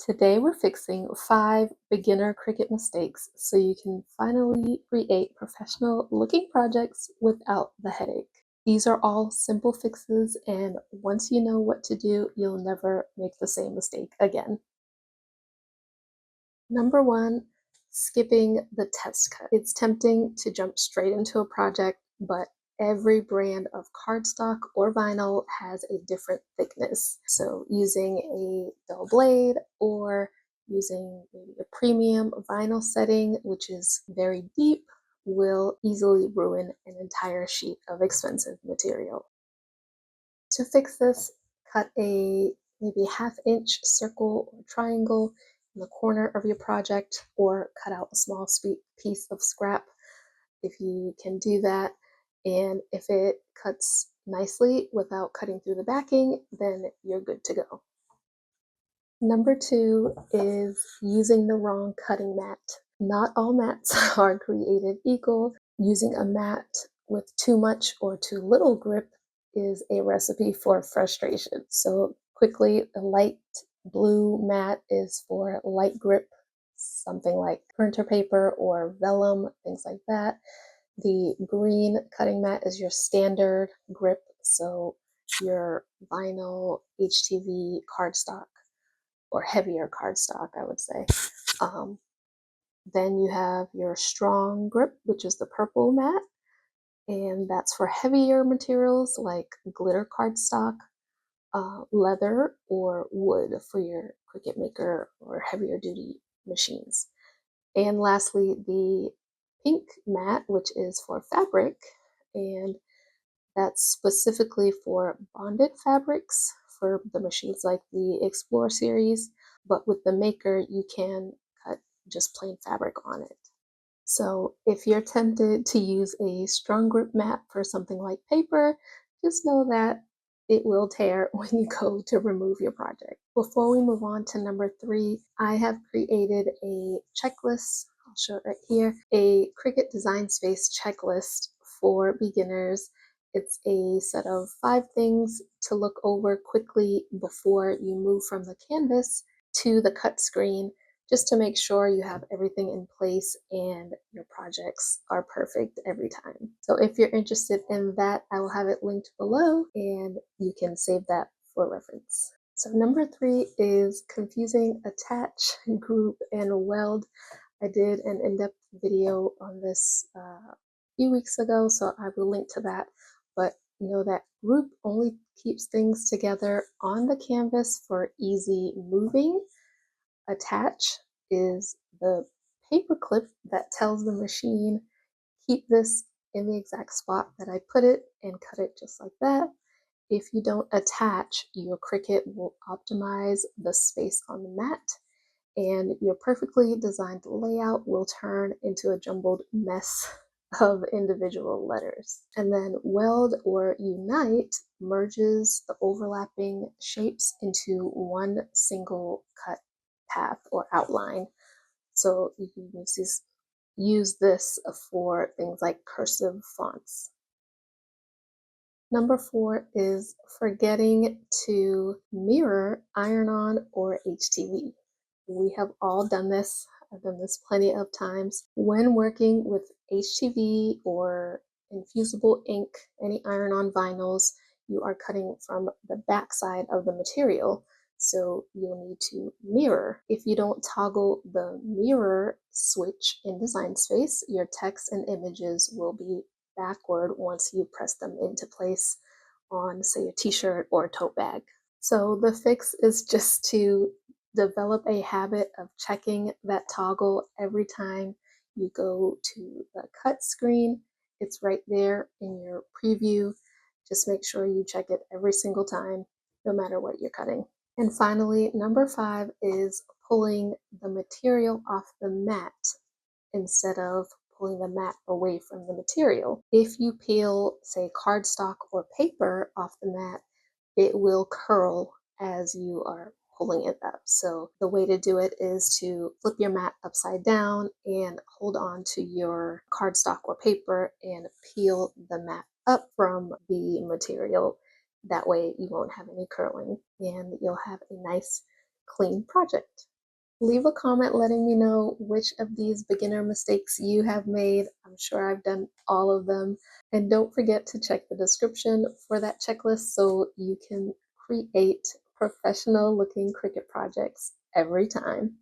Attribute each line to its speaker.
Speaker 1: Today we're fixing 5 beginner Cricut mistakes so you can finally create professional looking projects without the headache. These are all simple fixes, and once you know what to do, you'll never make the same mistake again. Number 1, skipping the test cut. It's tempting to jump straight into a project, but every brand of cardstock or vinyl has a different thickness. So using a dull blade or using maybe a premium vinyl setting, which is very deep, will easily ruin an entire sheet of expensive material. To fix this, cut a maybe ½ inch circle or triangle in the corner of your project, or cut out a small piece of scrap if you can do that. And if it cuts nicely without cutting through the backing, then you're good to go. Number 2 is using the wrong cutting mat. Not all mats are created equal. Using a mat with too much or too little grip is a recipe for frustration. So quickly, the light blue mat is for light grip, something like printer paper or vellum, things like that. The green cutting mat is your standard grip, so your vinyl, HTV, cardstock, or heavier cardstock, I would say. Then you have your strong grip, which is the purple mat, and that's for heavier materials like glitter cardstock, leather, or wood for your Cricut Maker or heavier duty machines. And lastly, the pink mat, which is for fabric, and that's specifically for bonded fabrics for the machines like the Explore series, but with the Maker, you can cut just plain fabric on it. So if you're tempted to use a strong grip mat for something like paper, just know that it will tear when you go to remove your project. Before we move on to number 3, I have created a checklist. I'll show it right here, a Cricut Design Space checklist for beginners. It's a set of 5 things to look over quickly before you move from the canvas to the cut screen, just to make sure you have everything in place and your projects are perfect every time. So if you're interested in that, I will have it linked below and you can save that for reference. So number 3 is confusing attach, group, and weld. I did an in-depth video on this a few weeks ago, so I will link to that. But know that group only keeps things together on the canvas for easy moving. Attach is the paper clip that tells the machine, keep this in the exact spot that I put it and cut it just like that. If you don't attach, your Cricut will optimize the space on the mat, and your perfectly designed layout will turn into a jumbled mess of individual letters. And then weld or unite merges the overlapping shapes into one single cut path or outline. So you can use this for things like cursive fonts. Number 4 is forgetting to mirror, iron-on, or HTV. We have all done this. I've done this plenty of times. When working with HTV or infusible ink, any iron-on vinyls, you are cutting from the back side of the material, so you'll need to mirror. If you don't toggle the mirror switch in Design Space, your text and images will be backward once you press them into place on, say, a t-shirt or a tote bag. So the fix is just to develop a habit of checking that toggle every time you go to the cut screen. It's right there in your preview. Just make sure you check it every single time, no matter what you're cutting. And finally, number 5 is pulling the material off the mat instead of pulling the mat away from the material. If you peel, say, cardstock or paper off the mat, it will curl as you are pulling it up. So the way to do it is to flip your mat upside down and hold on to your cardstock or paper and peel the mat up from the material. That way you won't have any curling and you'll have a nice clean project. Leave a comment letting me know which of these beginner mistakes you have made. I'm sure I've done all of them. And don't forget to check the description for that checklist so you can create professional looking Cricut projects every time.